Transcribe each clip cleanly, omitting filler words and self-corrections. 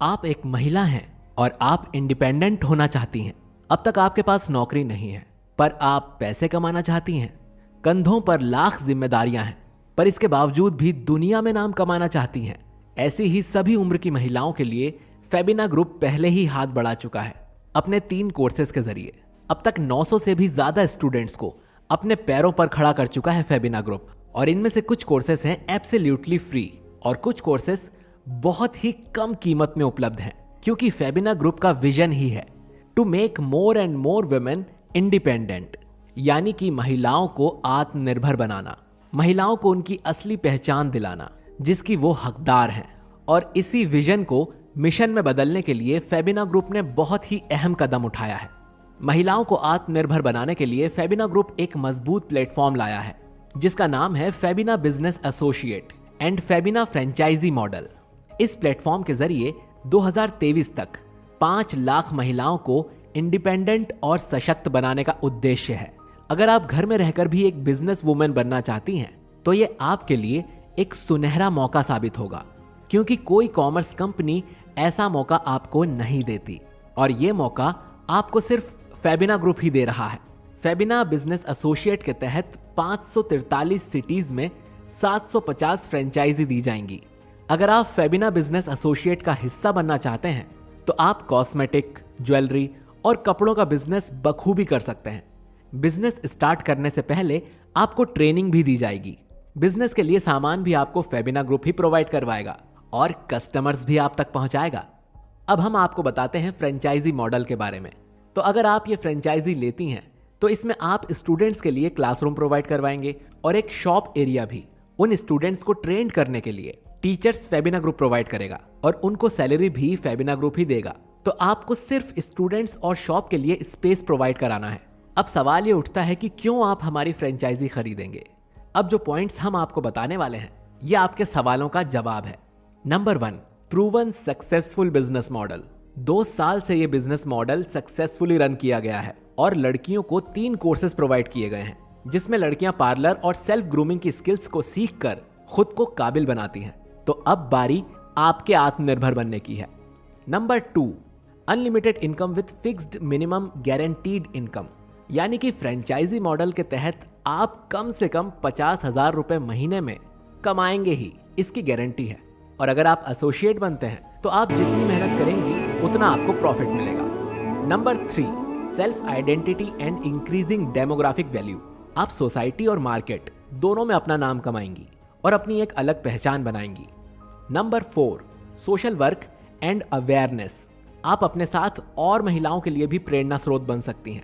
आप एक महिला हैं और आप इंडिपेंडेंट होना चाहती हैं। अब तक आपके पास नौकरी नहीं है, पर आप पैसे कमाना चाहती हैं। कंधों पर लाख जिम्मेदारियां हैं, पर इसके बावजूद भी दुनिया में नाम कमाना चाहती हैं। ऐसी ही सभी उम्र की महिलाओं के लिए फेबिना ग्रुप पहले ही हाथ बढ़ा चुका है। अपने 3 कोर्सेज के जरिए अब तक 900 से भी ज्यादा स्टूडेंट्स को अपने पैरों पर खड़ा कर चुका है फेबिना ग्रुप। और इनमें से कुछ कोर्सेज हैं एब्सोल्युटली फ्री और कुछ कोर्सेज बहुत ही कम कीमत में उपलब्ध हैं, क्योंकि फेबिना ग्रुप का विजन ही है to make more and more women independent, यानी कि महिलाओं को आत्मनिर्भर बनाना, महिलाओं को उनकी असली पहचान दिलाना जिसकी वो हकदार हैं। और इसी विजन को मिशन में बदलने के लिए फेबिना ग्रुप ने बहुत ही अहम कदम उठाया है। महिलाओं को आत्मनिर्भर बनाने के लिए फेबिना ग्रुप एक मजबूत प्लेटफॉर्म लाया है जिसका नाम है Febina business associate and Febina franchise model. इस प्लेटफॉर्म के जरिए 2023 तक 5 लाख महिलाओं को इंडिपेंडेंट और सशक्त बनाने का उद्देश्य है। अगर आप घर में रहकर भी एक बिजनेस वुमेन बनना चाहती हैं तो ये आपके लिए एक सुनहरा मौका साबित होगा, क्योंकि कोई कॉमर्स कंपनी ऐसा मौका आपको नहीं देती और ये मौका आपको सिर्फ फेबिना ग्रुप ही दे रहा है। फेबिना बिजनेस एसोसिएट के तहत 543 सिटीज में 750 फ्रेंचाइजी दी जाएंगी। अगर आप फेबिना बिजनेस एसोसिएट का हिस्सा बनना चाहते हैं तो आप कॉस्मेटिक, ज्वेलरी और कपड़ों का बिजनेस बखूबी कर सकते हैं। बिजनेस स्टार्ट करने से पहले आपको ट्रेनिंग भी दी जाएगी। बिजनेस के लिए सामान भी आपको फेबिना ग्रुप ही प्रोवाइड करवाएगा और कस्टमर्स भी आप तक पहुंचाएगा। अब हम आपको बताते हैं फ्रेंचाइजी मॉडल के बारे में। तो अगर आप ये फ्रेंचाइजी लेती हैं तो इसमें आप स्टूडेंट्स के लिए क्लासरूम प्रोवाइड करवाएंगे और एक शॉप एरिया भी उन स्टूडेंट्स को ट्रेन करने के लिए टीचर्स फेबिना ग्रुप प्रोवाइड करेगा और उनको सैलरी भी फेबिना ग्रुप ही देगा। तो आपको सिर्फ स्टूडेंट्स और शॉप के लिए स्पेस प्रोवाइड कराना है। अब सवाल ये उठता है कि क्यों आप हमारी फ्रेंचाइजी खरीदेंगे। अब जो पॉइंट्स हम आपको बताने वाले हैं ये आपके सवालों का जवाब है। Number 1, proven successful business model. 2 साल से ये बिजनेस मॉडल सक्सेसफुली रन किया गया है और लड़कियों को 3 कोर्सेज प्रोवाइड किए गए हैं जिसमें लड़कियां पार्लर और सेल्फ ग्रूमिंग की स्किल्स को सीखकर खुद को काबिल बनाती हैं। तो अब बारी आपके आत्मनिर्भर बनने की है। Number 2, unlimited income with fixed minimum guaranteed income, यानी कि फ्रेंचाइजी मॉडल के तहत आप कम से कम 50,000 रुपए महीने में कमाएंगे ही, इसकी गारंटी है। और अगर आप एसोसिएट बनते हैं तो आप जितनी मेहनत करेंगी उतना आपको प्रॉफिट मिलेगा। Number 3, self identity and increasing demographic value. आप सोसाइटी और मार्केट दोनों में अपना नाम कमाएंगी और अपनी एक अलग पहचान बनाएंगी। Number 4, social work and awareness. आप अपने साथ और महिलाओं के लिए भी प्रेरणा स्रोत बन सकती हैं।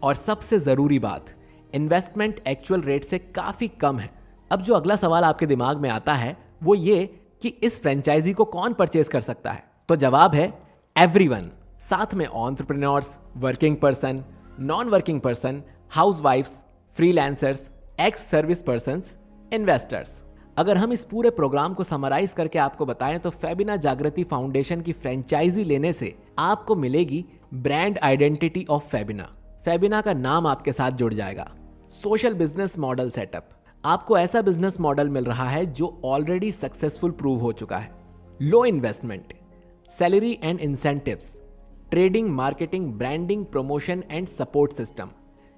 और सबसे जरूरी बात, इन्वेस्टमेंट एक्चुअल रेट से काफी कम है। अब जो अगला सवाल आपके दिमाग में आता है वो ये कि इस फ्रेंचाइजी को कौन परचेज कर सकता है। तो जवाब है एवरीवन, साथ में entrepreneurs, working person, non working person, हाउसवाइफ्स, freelancers, ex service persons, investors. अगर हम इस पूरे प्रोग्राम को समराइज करके आपको बताएं तो फेबिना जागृति फाउंडेशन की फ्रेंचाइजी लेने से आपको मिलेगी brand identity of Febina. Febina का नाम आपके साथ जुड़ जाएगा। सोशल बिजनेस मॉडल सेटअप, आपको ऐसा बिजनेस मॉडल मिल रहा है जो ऑलरेडी सक्सेसफुल प्रूव हो चुका है। Low investment, salary and incentives, trading, marketing, branding, promotion and support system,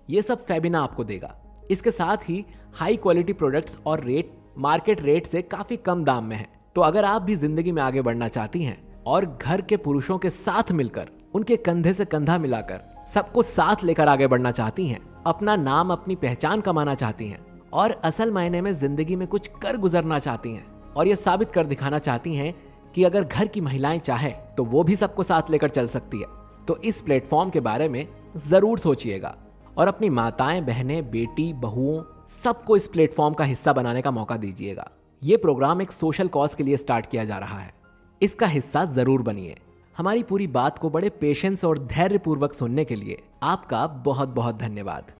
ये सब फेबिना आपको देगा। इसके साथ ही हाई क्वालिटी प्रोडक्ट्स और रेट मार्केट रेट से काफी कम दाम में है। तो अगर आप भी जिंदगी में आगे बढ़ना चाहती हैं और घर के पुरुषों के साथ मिलकर, उनके कंधे से कंधा मिलाकर सबको साथ लेकर आगे बढ़ना चाहती हैं, अपना नाम, अपनी पहचान कमाना चाहती हैं और असल मायने में जिंदगी में कुछ कर गुजरना चाहती हैं और ये साबित कर दिखाना चाहती हैं कि अगर घर की महिलाएं चाहे तो वो भी सबको साथ लेकर चल सकती है, तो इस प्लेटफॉर्म के बारे में जरूर सोचिएगा और अपनी माताएं, बहनें, बेटी, बहुओं सबको इस प्लेटफॉर्म का हिस्सा बनाने का मौका दीजिएगा। ये प्रोग्राम एक सोशल कॉज के लिए स्टार्ट किया जा रहा है, इसका हिस्सा जरूर बनिए। हमारी पूरी बात को बड़े पेशेंस और धैर्यपूर्वक सुनने के लिए आपका बहुत बहुत धन्यवाद।